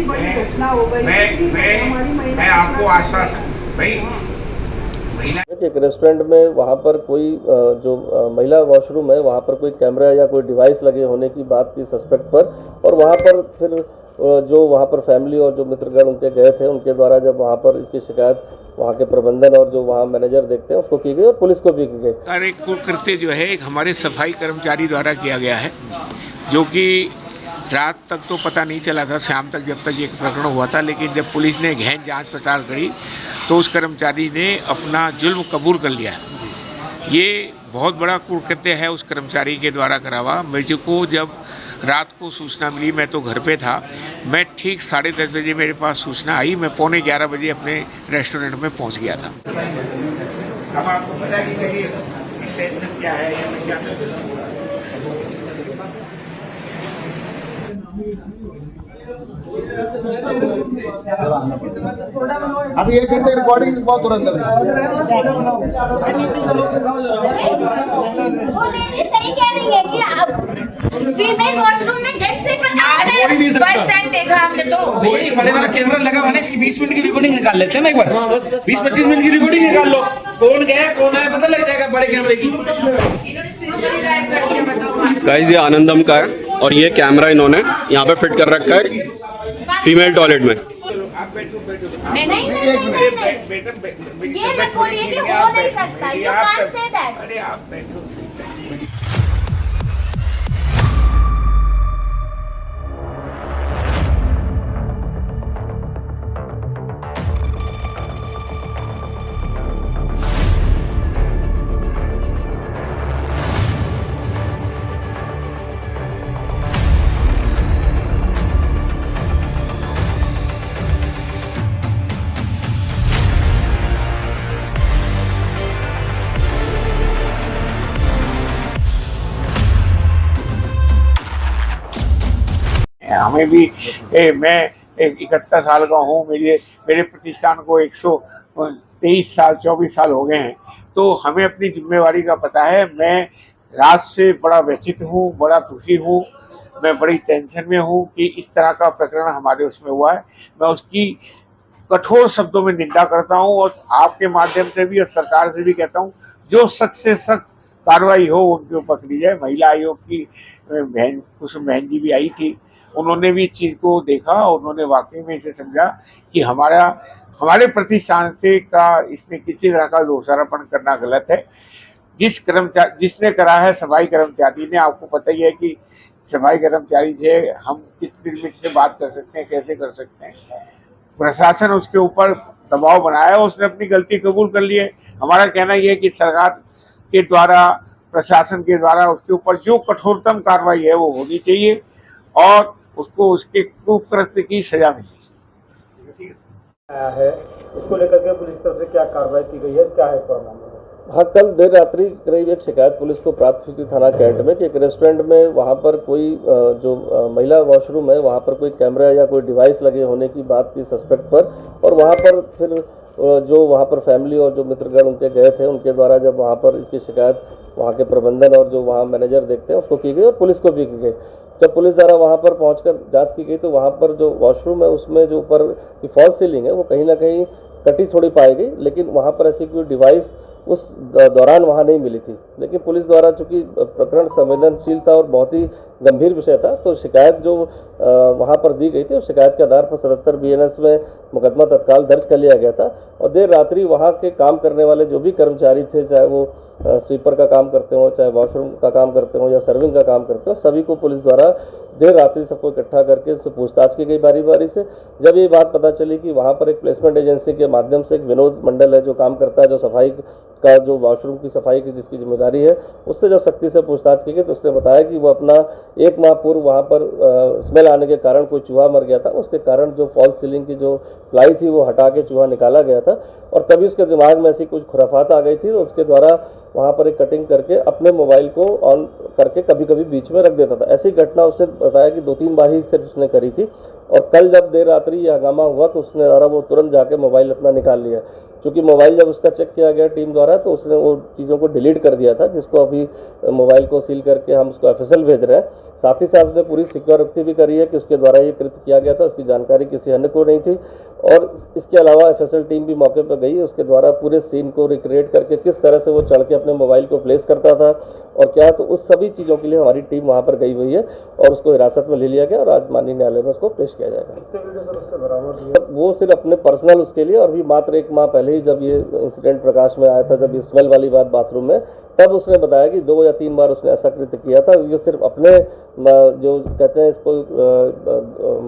बड़ी घटना हो गई। मैं आपको आश्वासन भाई एक रेस्टोरेंट में वहाँ पर कोई जो महिला वॉशरूम है वहाँ पर कोई कैमरा या कोई डिवाइस लगे होने की बात की सस्पेक्ट पर, और वहाँ पर फिर जो वहाँ पर फैमिली और जो मित्रगण उनके गए थे उनके द्वारा जब वहाँ पर इसकी शिकायत वहाँ के प्रबंधन और जो वहाँ मैनेजर देखते हैं उसको की गई और पुलिस को भी की गई। कार्य कृत्य जो है एक हमारे सफाई कर्मचारी द्वारा किया गया है, जो कि रात तक तो पता नहीं चला था, शाम तक जब तक ये प्रकरण हुआ था, लेकिन जब पुलिस ने गहन जांच पड़ताल करी तो उस कर्मचारी ने अपना जुल्म कबूल कर लिया। ये बहुत बड़ा कुकृत्य है उस कर्मचारी के द्वारा करा हुआ। मुझे को जब रात को सूचना मिली, मैं तो घर पे था, मैं ठीक 10:30 बजे मेरे पास सूचना आई, मैं 11:15 बजे अपने रेस्टोरेंट में पहुंच गया था। अब आपको पता है कि टेंशन क्या है या मैं क्या अभी 1 घंटे रिकॉर्डिंग बहुत तुरंत सही कह रही है कि आप फीमेल वॉशरूम में जेंट्स पेपर का देखा हमने तो बड़े वाला कैमरा लगा हुआ है, इसकी 20 मिनट की रिकॉर्डिंग निकाल लेते हैं ना एक बार। 20-25 मिनट की रिकॉर्डिंग निकाल लो, कौन गया कौन आया पता लग जाएगा बड़े कैमरे की। गाइस ये आनंदम का है और ये कैमरा इन्होंने यहाँ पे फिट कर रखा है फीमेल टॉयलेट में। नहीं ये मैं बोल रही कि हो नहीं सकता, यू कांट से दैट। अरे आप बैठो। हमें भी मैं 71 साल का हूँ, मेरे प्रतिष्ठान को 123 साल 24 साल हो गए हैं, तो हमें अपनी जिम्मेवारी का पता है। मैं रात से बड़ा व्यथित हूँ, बड़ा दुखी हूँ, मैं बड़ी टेंशन में हूँ कि इस तरह का प्रकरण हमारे उसमें हुआ है। मैं उसकी कठोर शब्दों में निंदा करता हूँ और आपके माध्यम से भी और सरकार से भी कहता हूँ जो सख्त से सख्त कार्रवाई हो उनके ऊपर करी जाए। महिला आयोग की बहन कुसुम बहन जी भी आई थी, उन्होंने भी इस चीज़ को देखा, उन्होंने वाकई में इसे समझा कि हमारे प्रतिष्ठान से का इसमें किसी तरह का दोषारोपण करना गलत है। जिसने करा है सफाई कर्मचारी ने, आपको पता ही है कि सफाई कर्मचारी से हम किस तरीके से बात कर सकते हैं, कैसे कर सकते हैं। प्रशासन उसके ऊपर दबाव बनाया, उसने अपनी गलती कबूल कर ली है। हमारा कहना यह है कि सरकार के द्वारा, प्रशासन के द्वारा उसके ऊपर जो कठोरतम कार्रवाई है वो होनी चाहिए और उसको उसके कुकृत्य की सजा मिलनी है। इसको लेकर के पुलिस तरफ से क्या कार्रवाई की गई है, क्या है मामला? हाँ, कल देर रात्रि करीब एक शिकायत पुलिस को प्राप्त हुई थी थाना कैंट में कि एक रेस्टोरेंट में वहाँ पर कोई जो महिला वॉशरूम है वहाँ पर कोई कैमरा या कोई डिवाइस लगे होने की बात की सस्पेक्ट पर, और वहाँ पर फिर जो वहाँ पर फैमिली और जो मित्रगण उनके गए थे उनके द्वारा जब वहाँ पर इसकी शिकायत वहाँ के प्रबंधन और जो वहाँ मैनेजर देखते हैं उसको की गई और पुलिस को भी की गई। जब पुलिस द्वारा वहाँ पर पहुँचकर जांच की गई तो वहाँ पर जो वॉशरूम है उसमें जो ऊपर की फॉल्स सीलिंग है वो कहीं ना कहीं कटी थोड़ी पाई गई, लेकिन वहाँ पर ऐसी कोई डिवाइस उस दौरान वहाँ नहीं मिली थी। लेकिन पुलिस द्वारा चूँकि प्रकरण संवेदनशील था और बहुत ही गंभीर विषय था, तो शिकायत जो वहाँ पर दी गई थी उस शिकायत के आधार पर 77 BNS में मुकदमा तत्काल दर्ज कर लिया गया था। और देर रात्रि वहाँ के काम करने वाले जो भी कर्मचारी थे, चाहे वो स्वीपर का काम करते हो, चाहे वॉशरूम का काम करते हो या सर्विंग का काम करते हो, सभी को पुलिस द्वारा देर रात्रि सबको इकट्ठा करके उससे पूछताछ की गई बारी बारी से। जब ये बात पता चली कि वहाँ पर एक प्लेसमेंट एजेंसी के माध्यम से एक विनोद मंडल है जो काम करता है, जो सफाई का जो वॉशरूम की सफाई की जिसकी जिम्मेदारी है, उससे जब सख्ती से पूछताछ की गई तो उसने बताया कि वो अपना 1 माह पूर्व वहाँ पर स्मेल आने के कारण कोई चूहा मर गया था, उसके कारण जो फॉल्स सीलिंग की जो प्लाई थी वो हटा के चूहा निकाला गया था और तभी उसके दिमाग में ऐसी कुछ खुराफात आ गई थी तो उसके द्वारा वहाँ पर एक कटिंग करके अपने मोबाइल को ऑन करके कभी कभी बीच में रख देता था। ऐसी घटना उसने बताया कि 2-3 बार ही सिर्फ उसने करी थी और कल जब देर रात्रि यह हंगामा हुआ तो उसने वो तुरंत जाके मोबाइल अपना निकाल लिया। चूँकि मोबाइल जब उसका चेक किया गया टीम द्वारा तो उसने वो चीज़ों को डिलीट कर दिया था, जिसको अभी मोबाइल को सील करके हम उसको FSL भेज रहे हैं। साथ ही साथ उसने पूरी सिक्योरिटी भी करी है कि उसके द्वारा ये कृत्य किया गया था, उसकी जानकारी किसी अन्य को नहीं थी। और इसके अलावा FSL टीम भी मौके पर गई, उसके द्वारा पूरे सीन को रिक्रिएट करके किस तरह से वो चढ़ के अपने मोबाइल को प्लेस करता था और क्या, तो उस सभी चीज़ों के लिए हमारी टीम वहाँ पर गई हुई है और उसको हिरासत में ले लिया गया और आज माननीय न्यायालय में उसको पेश किया जाएगा। वो सिर्फ अपने पर्सनल उसके लिए, और भी मात्र 1 माह पहले ही जब ये इंसिडेंट प्रकाश में आया था, जब ये स्मेल वाली बात बाथरूम में, तब उसने बताया कि 2 या 3 बार उसने ऐसा कृत्य किया था। ये सिर्फ अपने जो कहते हैं इसको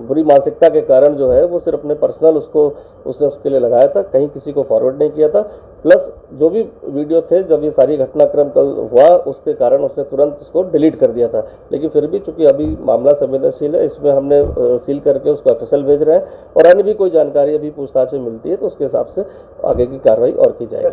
बुरी मानसिकता के कारण जो है वो सिर्फ अपने पर्सनल उसने उसके लिए लगाया था, कहीं किसी को फॉरवर्ड नहीं किया था। प्लस जो भी वीडियो थे जब ये सारी घटनाक्रम कल हुआ उसके कारण उसने तुरंत उसको डिलीट कर दिया था। लेकिन फिर भी चूंकि अभी मामला संवेदनशील है, इसमें हमने सील करके उसको FSL भेज रहे हैं और अन्य भी कोई जानकारी अभी पूछताछ में मिलती है तो उसके हिसाब से आगे की कार्रवाई और की जाएगी।